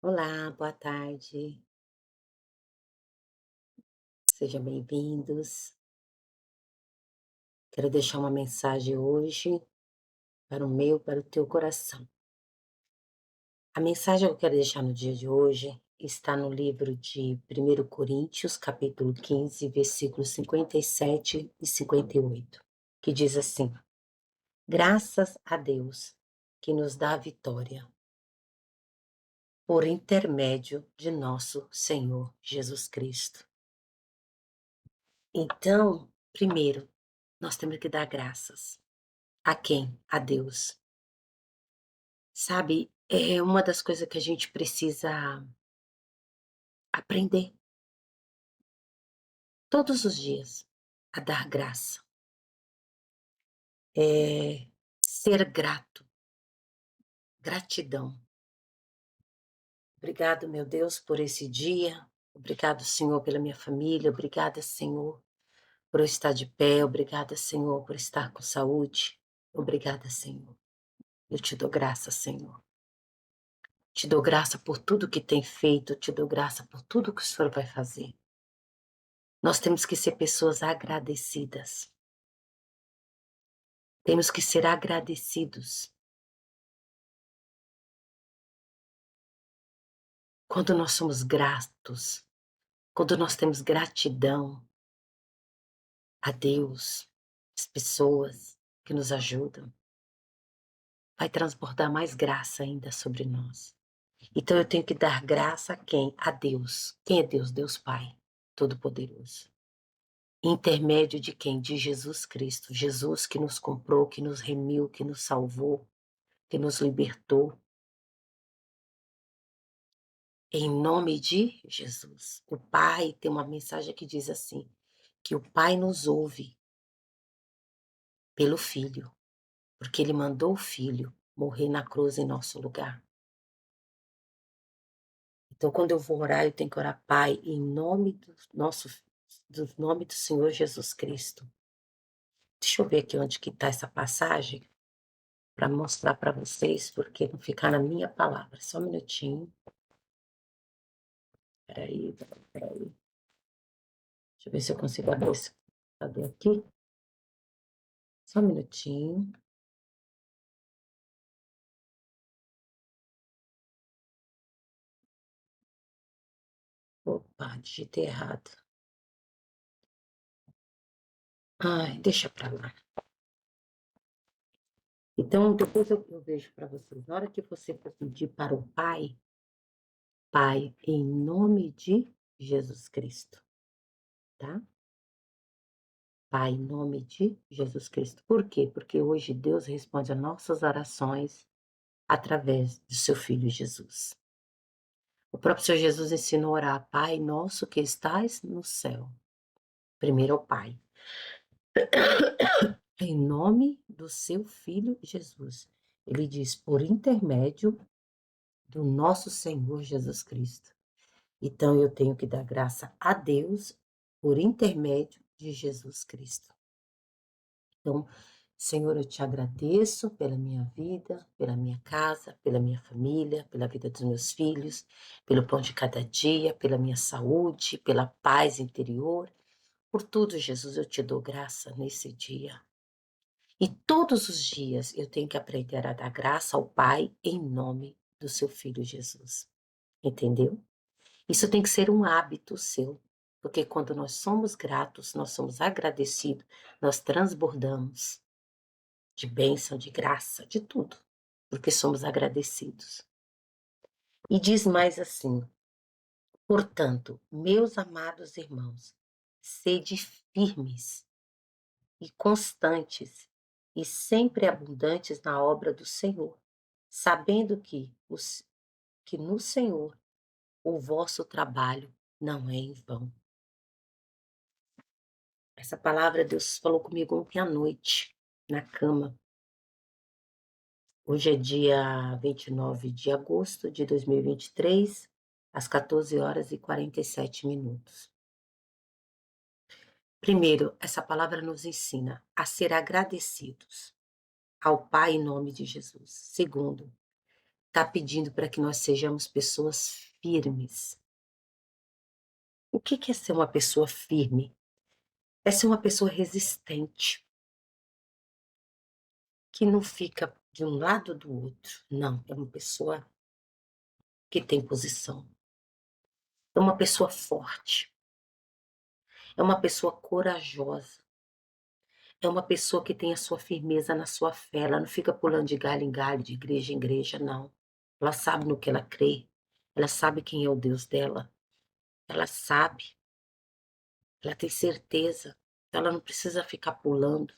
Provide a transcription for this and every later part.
Olá, boa tarde. Sejam bem-vindos. Quero deixar uma mensagem hoje para o teu coração. A mensagem que eu quero deixar no dia de hoje está no livro de 1 Coríntios, capítulo 15, versículos 57 e 58, que diz assim: Graças a Deus que nos dá a vitória por intermédio de nosso Senhor Jesus Cristo. Então, primeiro, nós temos que dar graças. A quem? A Deus. Sabe, é uma das coisas que a gente precisa aprender todos os dias, a dar graça. Ser grato, gratidão. Obrigado, meu Deus, por esse dia. Obrigado, Senhor, pela minha família. Obrigada, Senhor, por eu estar de pé. Obrigada, Senhor, por estar com saúde. Obrigada, Senhor. Eu te dou graça, Senhor. Te dou graça por tudo que tem feito. Te dou graça por tudo que o Senhor vai fazer. Nós temos que ser pessoas agradecidas. Temos que ser agradecidos. Quando nós somos gratos, quando nós temos gratidão a Deus, as pessoas que nos ajudam, vai transbordar mais graça ainda sobre nós. Então eu tenho que dar graça a quem? A Deus. Quem é Deus? Deus Pai, Todo-Poderoso. Intermédio de quem? De Jesus Cristo. Jesus que nos comprou, que nos remiu, que nos salvou, que nos libertou. Em nome de Jesus. O Pai tem uma mensagem que diz assim, que o Pai nos ouve pelo Filho, porque Ele mandou o Filho morrer na cruz em nosso lugar. Então, quando eu vou orar, eu tenho que orar, Pai, em nome do nome do Senhor Jesus Cristo. Deixa eu ver aqui onde que está essa passagem, para mostrar para vocês, porque não ficar na minha palavra. Só um minutinho. Peraí. Deixa eu ver se eu consigo abrir esse computador aqui. Só um minutinho. Opa, digitei errado. Ai, deixa pra lá. Então, depois eu vejo para vocês. Na hora que você for pedir para o Pai, Pai, em nome de Jesus Cristo, tá? Pai, em nome de Jesus Cristo. Por quê? Porque hoje Deus responde a nossas orações através do seu Filho Jesus. O próprio Senhor Jesus ensinou a orar, Pai nosso que estais no céu. Primeiro ao Pai. Em nome do seu Filho Jesus. Ele diz, por intermédio do nosso Senhor Jesus Cristo. Então eu tenho que dar graça a Deus por intermédio de Jesus Cristo. Então, Senhor, eu te agradeço pela minha vida, pela minha casa, pela minha família, pela vida dos meus filhos, pelo pão de cada dia, pela minha saúde, pela paz interior. Por tudo, Jesus, eu te dou graça nesse dia. E todos os dias eu tenho que aprender a dar graça ao Pai em nome do seu Filho Jesus. Entendeu? Isso tem que ser um hábito seu, porque quando nós somos gratos, nós somos agradecidos, nós transbordamos de bênção, de graça, de tudo, porque somos agradecidos. E diz mais assim: portanto, meus amados irmãos, sede firmes e constantes e sempre abundantes na obra do Senhor, sabendo que no Senhor o vosso trabalho não é em vão. Essa palavra Deus falou comigo ontem à noite, na cama. Hoje é dia 29 de agosto de 2023, às 14h47. Primeiro, essa palavra nos ensina a ser agradecidos ao Pai em nome de Jesus. Segundo, está pedindo para que nós sejamos pessoas firmes. O que é ser uma pessoa firme? É ser uma pessoa resistente, que não fica de um lado ou do outro. Não, é uma pessoa que tem posição. É uma pessoa forte. É uma pessoa corajosa. É uma pessoa que tem a sua firmeza na sua fé. Ela não fica pulando de galho em galho, de igreja em igreja, não. Ela sabe no que ela crê. Ela sabe quem é o Deus dela. Ela sabe. Ela tem certeza. Ela não precisa ficar pulando,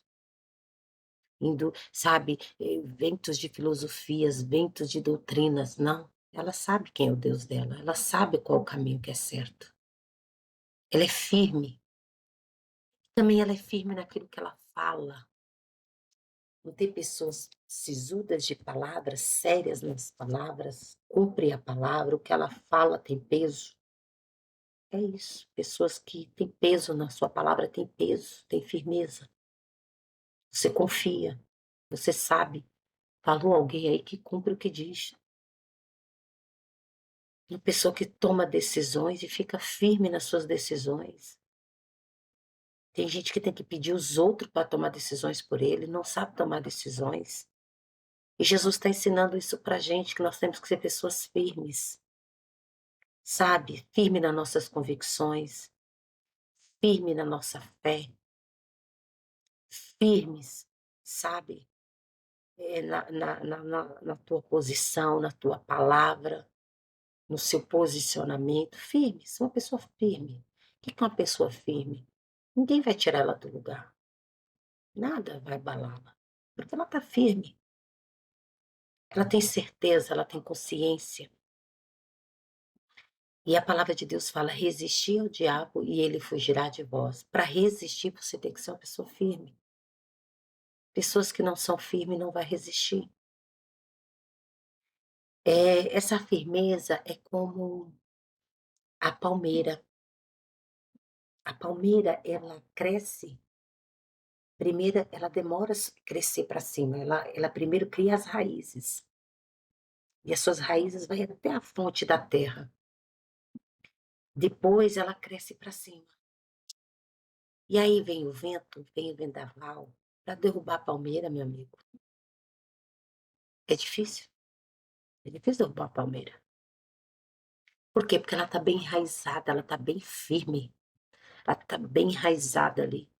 indo, sabe, ventos de filosofias, ventos de doutrinas. Não. Ela sabe quem é o Deus dela. Ela sabe qual o caminho que é certo. Ela é firme. Também ela é firme naquilo que ela fala. Não tem pessoas sisudas de palavras, sérias nas palavras, cumpre a palavra, o que ela fala tem peso. É isso. Pessoas que têm peso na sua palavra, têm peso, têm firmeza. Você confia, você sabe. Falou alguém aí que cumpre o que diz. Uma pessoa que toma decisões e fica firme nas suas decisões. Tem gente que tem que pedir os outros para tomar decisões por ele, não sabe tomar decisões. E Jesus está ensinando isso para a gente, que nós temos que ser pessoas firmes, sabe? Firme nas nossas convicções, firme na nossa fé, firmes, sabe? Na tua posição, na tua palavra, no seu posicionamento, firmes, uma pessoa firme. O que é uma pessoa firme? Ninguém vai tirar ela do lugar, nada vai abalá-la, porque ela está firme, ela tem certeza, ela tem consciência. E a palavra de Deus fala: resistir ao diabo e ele fugirá de vós. Para resistir, você tem que ser uma pessoa firme. Pessoas que não são firmes não vão resistir. Essa firmeza é como a palmeira. A palmeira, ela cresce. Primeiro, ela demora a crescer para cima. Ela primeiro cria as raízes. E as suas raízes vão até a fonte da terra. Depois, ela cresce para cima. E aí vem o vento, vem o vendaval, para derrubar a palmeira, meu amigo. É difícil. É difícil derrubar a palmeira. Por quê? Porque ela está bem enraizada, ela está bem firme. Ela está bem enraizada ali.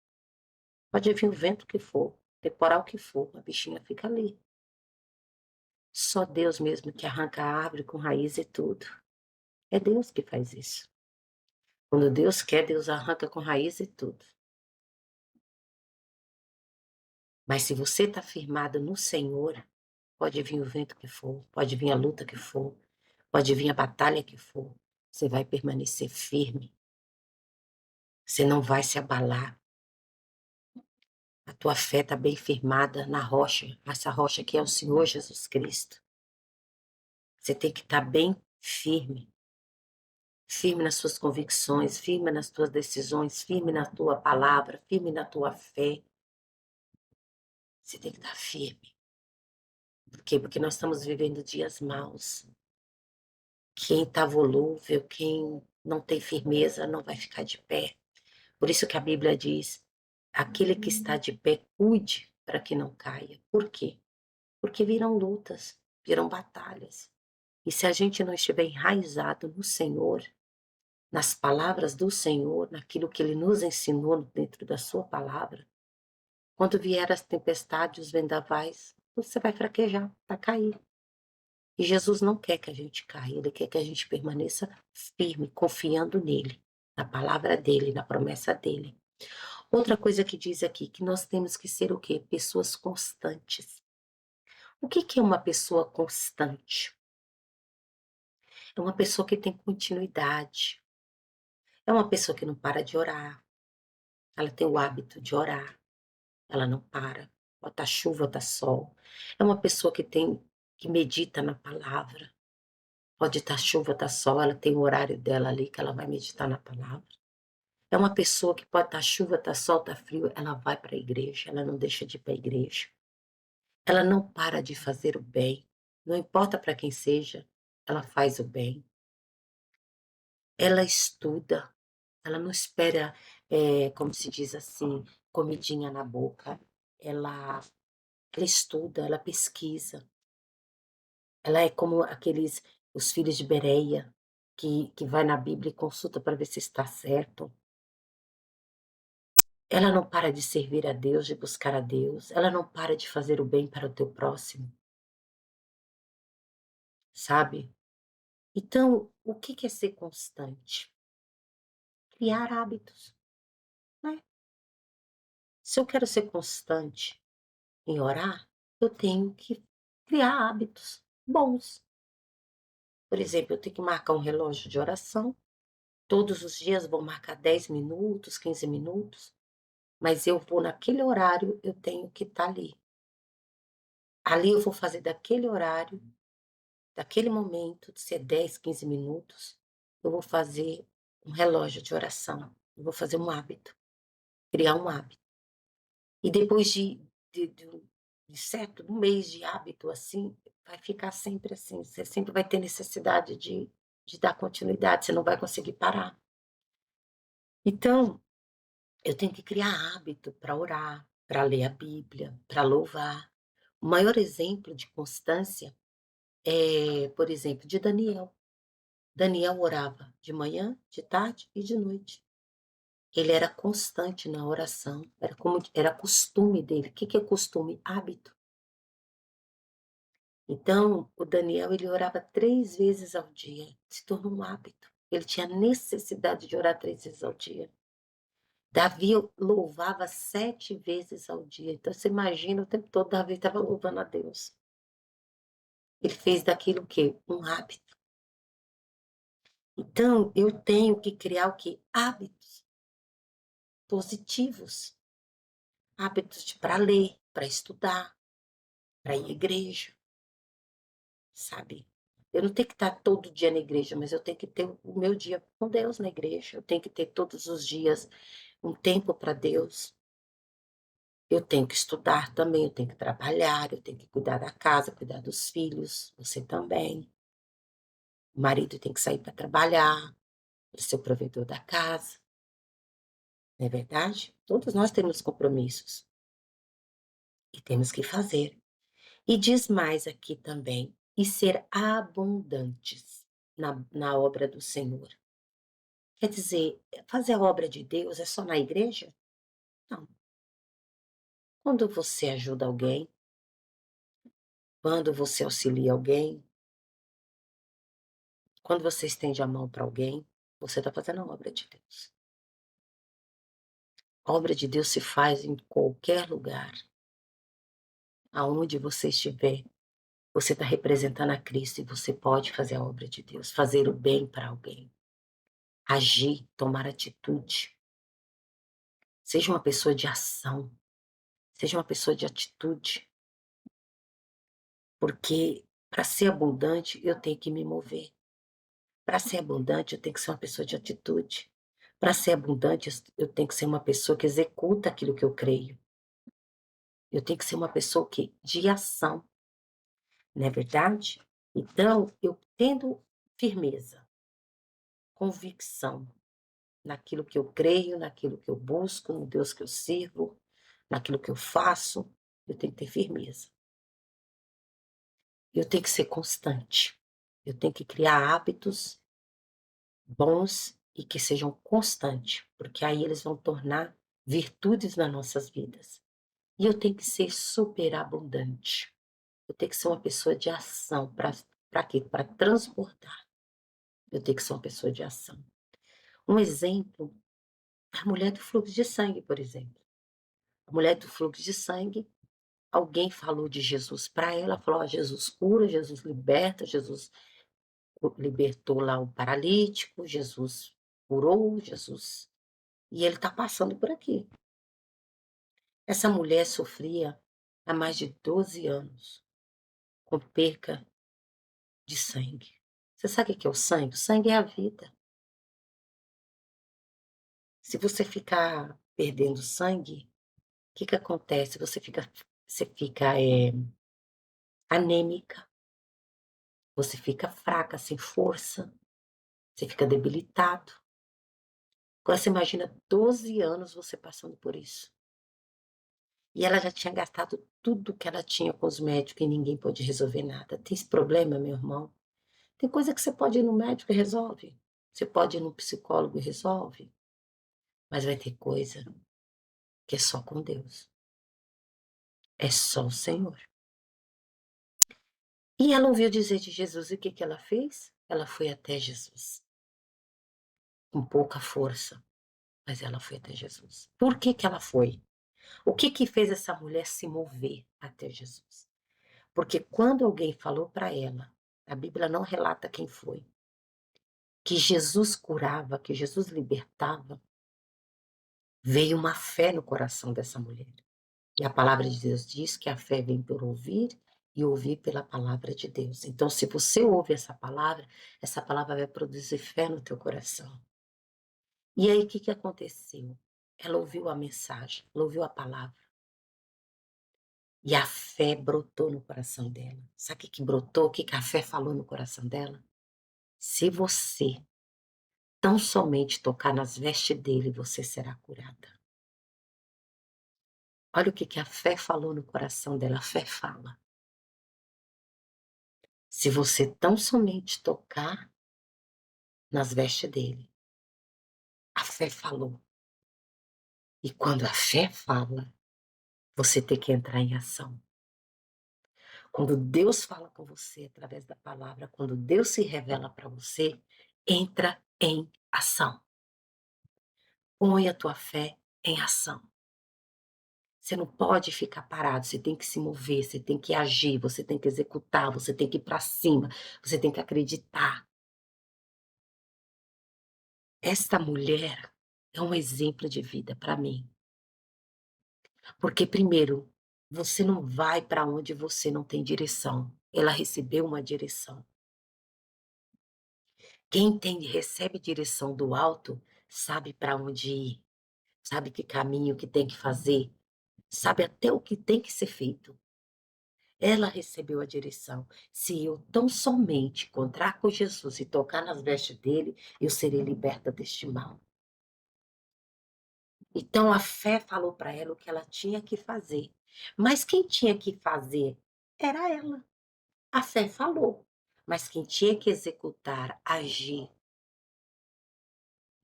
Pode vir o vento que for, temporal que for, a bichinha fica ali. Só Deus mesmo que arranca a árvore com raiz e tudo. É Deus que faz isso. Quando Deus quer, Deus arranca com raiz e tudo. Mas se você está firmado no Senhor, pode vir o vento que for, pode vir a luta que for, pode vir a batalha que for, você vai permanecer firme. Você não vai se abalar. A tua fé está bem firmada na rocha, essa rocha que é o Senhor Jesus Cristo. Você tem que estar bem firme. Firme nas suas convicções, firme nas tuas decisões, firme na tua palavra, firme na tua fé. Você tem que estar firme. Por quê? Porque nós estamos vivendo dias maus. Quem está volúvel, quem não tem firmeza, não vai ficar de pé. Por isso que a Bíblia diz: aquele que está de pé, cuide para que não caia. Por quê? Porque virão lutas, virão batalhas. E se a gente não estiver enraizado no Senhor, nas palavras do Senhor, naquilo que Ele nos ensinou dentro da Sua palavra, quando vier as tempestades, os vendavais, você vai fraquejar, vai cair. E Jesus não quer que a gente caia, Ele quer que a gente permaneça firme, confiando nele, na palavra dele, na promessa dele. Outra coisa que diz aqui, que nós temos que ser o quê? Pessoas constantes. O que é uma pessoa constante? É uma pessoa que tem continuidade. É uma pessoa que não para de orar. Ela tem o hábito de orar. Ela não para. Tá chuva, tá sol. É uma pessoa que medita na palavra. Pode estar chuva, tá sol, ela tem o horário dela ali que ela vai meditar na palavra. É uma pessoa que pode estar chuva, tá sol, tá frio, ela vai para a igreja, ela não deixa de ir para a igreja. Ela não para de fazer o bem. não importa para quem seja, ela faz o bem, ela estuda, ela não espera, como se diz assim, comidinha na boca, ela ela estuda, ela pesquisa, ela é como aqueles os filhos de Bereia, que vai na Bíblia e consulta para ver se está certo. Ela não para de servir a Deus, de buscar a Deus, ela não para de fazer o bem para o teu próximo, sabe. Então, o que que é ser constante? Criar hábitos, né. Se eu quero ser constante em orar, eu tenho que criar hábitos bons. Por exemplo, eu tenho que marcar um relógio de oração, todos os dias vou marcar 10 minutos, 15 minutos, mas eu vou naquele horário, eu tenho que estar ali. Ali eu vou fazer daquele horário, daquele momento, de ser 10, 15 minutos, eu vou fazer um relógio de oração, eu vou fazer um hábito, criar um hábito. E depois de certo um mês de hábito, assim, vai ficar sempre assim, você sempre vai ter necessidade de dar continuidade, você não vai conseguir parar. Então, eu tenho que criar hábito para orar, para ler a Bíblia, para louvar. O maior exemplo de constância é, por exemplo, de Daniel. Daniel orava de manhã, de tarde e de noite. Ele era constante na oração, era costume dele. O que que é costume? Hábito. Então, o Daniel, ele orava 3 vezes ao dia, se tornou um hábito. Ele tinha necessidade de orar 3 vezes ao dia. Davi louvava 7 vezes ao dia, então você imagina o tempo todo Davi estava louvando a Deus. Ele fez daquilo o quê? Um hábito. Então, eu tenho que criar o quê? Hábitos positivos, hábitos de para ler, para estudar, para ir à igreja, sabe. Eu não tenho que estar todo dia na igreja, mas eu tenho que ter o meu dia com Deus na igreja, eu tenho que ter todos os dias um tempo para Deus. Eu tenho que estudar também, eu tenho que trabalhar, eu tenho que cuidar da casa, cuidar dos filhos, você também. O marido tem que sair para trabalhar, para ser o provedor da casa, não é verdade? Todos nós temos compromissos e temos que fazer. E diz mais aqui também, e ser abundantes na obra do Senhor. Quer dizer, fazer a obra de Deus é só na igreja? Não. Quando você ajuda alguém, quando você auxilia alguém, quando você estende a mão para alguém, você está fazendo a obra de Deus. A obra de Deus se faz em qualquer lugar, aonde você estiver. Você está representando a Cristo e você pode fazer a obra de Deus, fazer o bem para alguém, agir, tomar atitude. Seja uma pessoa de ação, seja uma pessoa de atitude, porque para ser abundante eu tenho que me mover. Para ser abundante eu tenho que ser uma pessoa de atitude. Para ser abundante eu tenho que ser uma pessoa que executa aquilo que eu creio. Eu tenho que ser uma pessoa que de ação, não é verdade? Então, eu tendo firmeza, convicção naquilo que eu creio, naquilo que eu busco, no Deus que eu sirvo, naquilo que eu faço, eu tenho que ter firmeza. Eu tenho que ser constante. Eu tenho que criar hábitos bons e que sejam constantes, porque aí eles vão tornar virtudes nas nossas vidas. E eu tenho que ser superabundante. Eu tenho que ser uma pessoa de ação. Para quê? Para transportar. Eu tenho que ser uma pessoa de ação. Um exemplo, a mulher do fluxo de sangue, por exemplo. A mulher do fluxo de sangue, alguém falou de Jesus para ela, falou: "Ó, Jesus cura, Jesus liberta, Jesus libertou lá o paralítico, Jesus curou, Jesus". E ele está passando por aqui. Essa mulher sofria há mais de 12 anos com perca de sangue. Você sabe o que é o sangue? O sangue é a vida. Se você ficar perdendo sangue, o que que acontece? Você fica anêmica, você fica fraca, sem força, você fica debilitado. Agora você imagina 12 anos você passando por isso. E ela já tinha gastado tudo que ela tinha com os médicos e ninguém pôde resolver nada. Tem esse problema, meu irmão? Tem coisa que você pode ir no médico e resolve. Você pode ir no psicólogo e resolve. Mas vai ter coisa que é só com Deus. É só o Senhor. E ela ouviu dizer de Jesus e o que que ela fez? Ela foi até Jesus. Com pouca força, mas ela foi até Jesus. Por que que ela foi? O que que fez essa mulher se mover até Jesus? Porque quando alguém falou para ela, a Bíblia não relata quem foi, que Jesus curava, que Jesus libertava, veio uma fé no coração dessa mulher. E a palavra de Deus diz que a fé vem por ouvir e ouvir pela palavra de Deus. Então, se você ouve essa palavra vai produzir fé no teu coração. E aí, o que que aconteceu? Ela ouviu a mensagem, ela ouviu a palavra. E a fé brotou no coração dela. Sabe o que que brotou? O que que a fé falou no coração dela? Se você tão somente tocar nas vestes dele, você será curada. Olha o que que a fé falou no coração dela. A fé fala. Se você tão somente tocar nas vestes dele, a fé falou. E quando a fé fala, você tem que entrar em ação. Quando Deus fala com você através da palavra, quando Deus se revela para você, entra em ação. Põe a tua fé em ação. Você não pode ficar parado, você tem que se mover, você tem que agir, você tem que executar, você tem que ir para cima, você tem que acreditar. Esta mulher é um exemplo de vida para mim. Porque, primeiro, você não vai para onde você não tem direção. Ela recebeu uma direção. Quem recebe direção do alto sabe para onde ir, sabe que caminho que tem que fazer, sabe até o que tem que ser feito. Ela recebeu a direção. Se eu tão somente encontrar com Jesus e tocar nas vestes dele, eu serei liberta deste mal. Então a fé falou para ela o que ela tinha que fazer. Mas quem tinha que fazer era ela. A fé falou. Mas quem tinha que executar, agir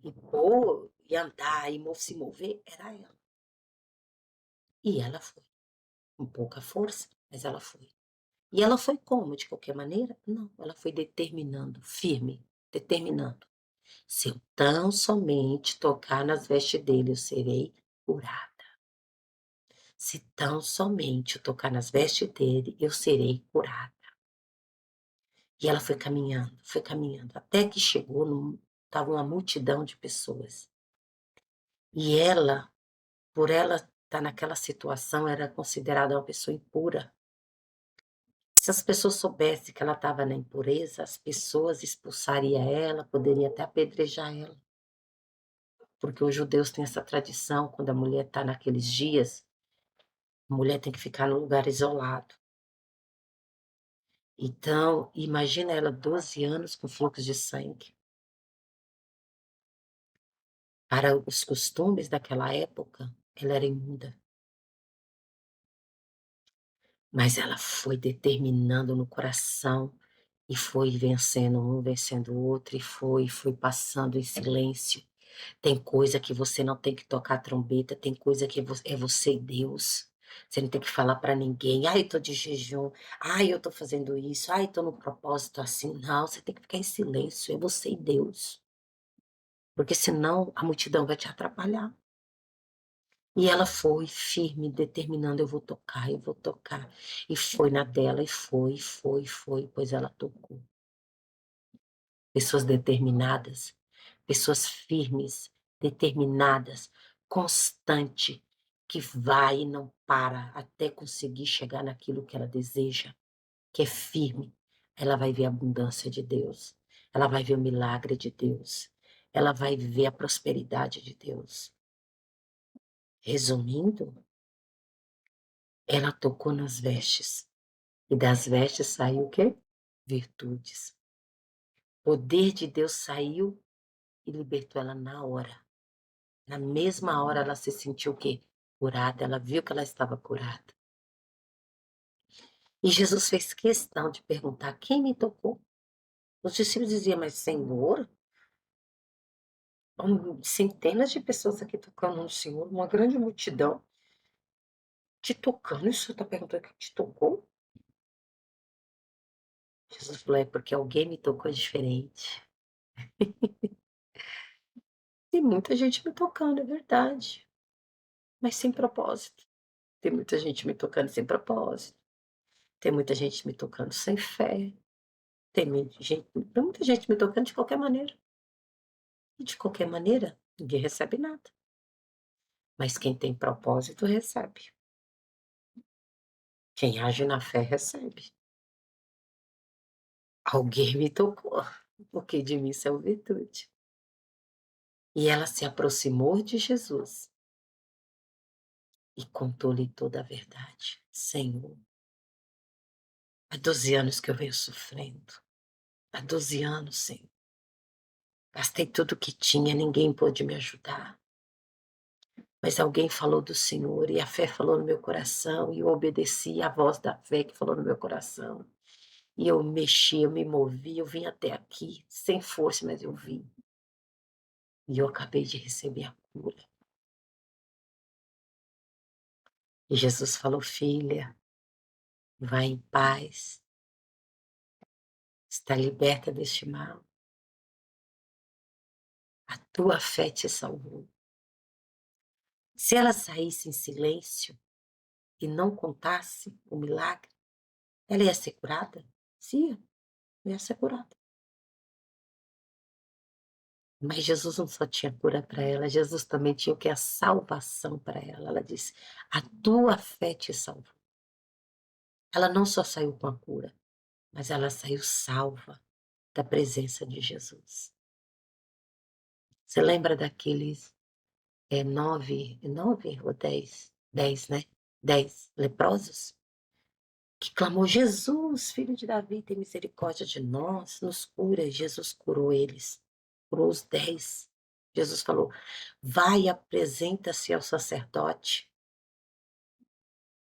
e pôr, e andar, e se mover, era ela. E ela foi. Com pouca força, mas ela foi. E ela foi como? De qualquer maneira? Não, ela foi determinando, firme, determinando. Se eu tão somente tocar nas vestes dele, eu serei curada. Se tão somente eu tocar nas vestes dele, eu serei curada. E ela foi caminhando, até que chegou, estava uma multidão de pessoas. E ela, por ela estar naquela situação, era considerada uma pessoa impura. Se as pessoas soubessem que ela estava na impureza, as pessoas expulsariam ela, poderiam até apedrejar ela. Porque os judeus têm essa tradição, quando a mulher está naqueles dias, a mulher tem que ficar num lugar isolado. Então, imagina ela 12 anos com fluxo de sangue. Para os costumes daquela época, ela era imunda. Mas ela foi determinando no coração e foi vencendo um, vencendo o outro, e foi passando em silêncio. Tem coisa que você não tem que tocar a trombeta, tem coisa que é você e Deus. Você não tem que falar para ninguém, ai, eu tô de jejum, ai, eu tô fazendo isso, ai, tô no propósito assim. Não, você tem que ficar em silêncio, é você e Deus. Porque senão a multidão vai te atrapalhar. E ela foi firme, determinando, eu vou tocar, eu vou tocar. E foi na dela, e foi, pois ela tocou. Pessoas determinadas, pessoas firmes, determinadas, constante, que vai e não para até conseguir chegar naquilo que ela deseja, que é firme. Ela vai ver a abundância de Deus, ela vai ver o milagre de Deus, ela vai ver a prosperidade de Deus. Resumindo, ela tocou nas vestes. E das vestes saiu o quê? virtudes. O poder de Deus saiu e libertou ela na hora. Na mesma hora ela se sentiu o quê? Curada, ela viu que ela estava curada. E Jesus fez questão de perguntar quem me tocou. Os discípulos diziam, mas Senhor, centenas de pessoas aqui tocando no Senhor, uma grande multidão te tocando, e o Senhor está perguntando quem te tocou? Jesus falou, é porque alguém me tocou diferente. Tem muita gente me tocando, é verdade, mas sem propósito. Tem muita gente me tocando sem propósito. Tem muita gente me tocando sem fé. Tem muita gente me tocando de qualquer maneira. E de qualquer maneira, ninguém recebe nada. Mas quem tem propósito recebe. Quem age na fé recebe. Alguém me tocou, porque de mim saiu virtude. E ela se aproximou de Jesus e contou-lhe toda a verdade. Senhor, há 12 anos que eu venho sofrendo. Há 12 anos, Senhor. Gastei tudo que tinha, ninguém pôde me ajudar. Mas alguém falou do Senhor e a fé falou no meu coração e eu obedeci à voz da fé que falou no meu coração. E eu mexi, eu me movi, eu vim até aqui, sem força, mas eu vim. E eu acabei de receber a cura. E Jesus falou, filha, vai em paz, está liberta deste mal. A tua fé te salvou. Se ela saísse em silêncio e não contasse o milagre, ela ia ser curada? Sim, ia ser curada. Mas Jesus não só tinha cura para ela, Jesus também tinha o que? A salvação para ela. Ela disse, a tua fé te salvou. Ela não só saiu com a cura, mas ela saiu salva da presença de Jesus. Você lembra daqueles 9 ou 10, né? 10 leprosos? Que clamou, Jesus, filho de Davi, tem misericórdia de nós, nos cura. Jesus curou eles, curou os 10. Jesus falou, vai e apresenta-se ao sacerdote.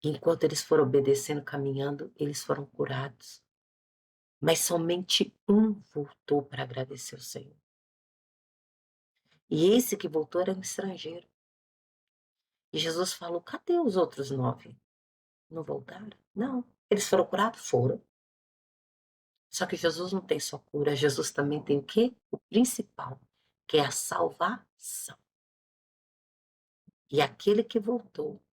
Enquanto eles foram obedecendo, caminhando, eles foram curados. Mas somente um voltou para agradecer o Senhor. E esse que voltou era um estrangeiro. E Jesus falou, cadê os outros 9? Não voltaram? Não. Eles foram curados? Foram. Só que Jesus não tem só cura, Jesus também tem o quê? O principal, que é a salvação. E aquele que voltou,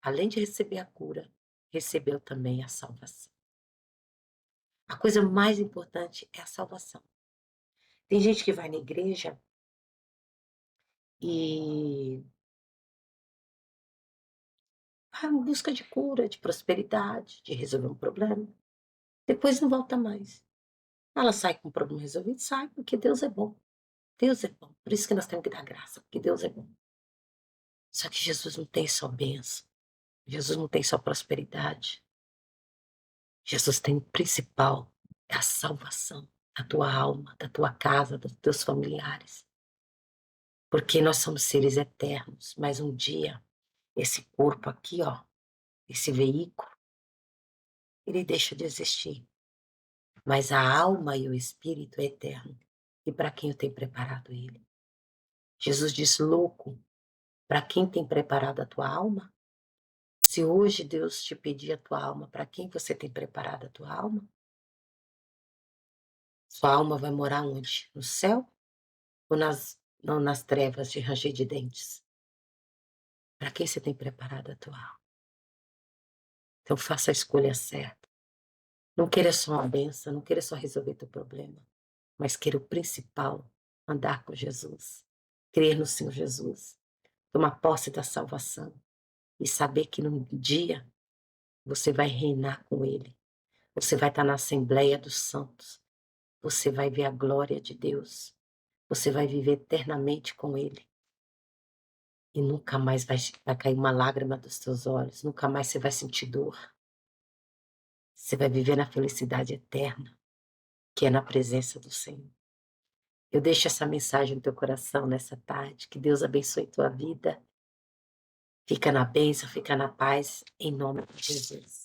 além de receber a cura, recebeu também a salvação. A coisa mais importante é a salvação. Tem gente que vai na igreja e vai em busca de cura, de prosperidade, de resolver um problema. Depois não volta mais. Ela sai com o problema resolvido, sai, porque Deus é bom. Deus é bom. Por isso que nós temos que dar graça, porque Deus é bom. Só que Jesus não tem só bênção. Jesus não tem só prosperidade. Jesus tem o principal, é a salvação da tua alma, da tua casa, dos teus familiares. Porque nós somos seres eternos, mas um dia esse corpo aqui, ó, esse veículo, ele deixa de existir. Mas a alma e o espírito é eterno. E para quem eu tenho preparado ele? Jesus disse, louco, para quem tem preparado a tua alma? Se hoje Deus te pedir a tua alma, para quem você tem preparado a tua alma? Sua alma vai morar onde? No céu? Ou não, nas trevas de ranger de dentes? Para quem você tem preparado a tua alma? Então faça a escolha certa. Não queira só uma benção, não queira só resolver teu problema, mas queira o principal, andar com Jesus, crer no Senhor Jesus, tomar posse da salvação e saber que num dia você vai reinar com Ele. Você vai estar na Assembleia dos Santos. Você vai ver a glória de Deus. Você vai viver eternamente com Ele. E nunca mais vai cair uma lágrima dos teus olhos. Nunca mais você vai sentir dor. Você vai viver na felicidade eterna. que é na presença do Senhor. Eu deixo essa mensagem no teu coração nessa tarde. Que Deus abençoe tua vida. Fica na bênção, fica na paz, em nome de Jesus.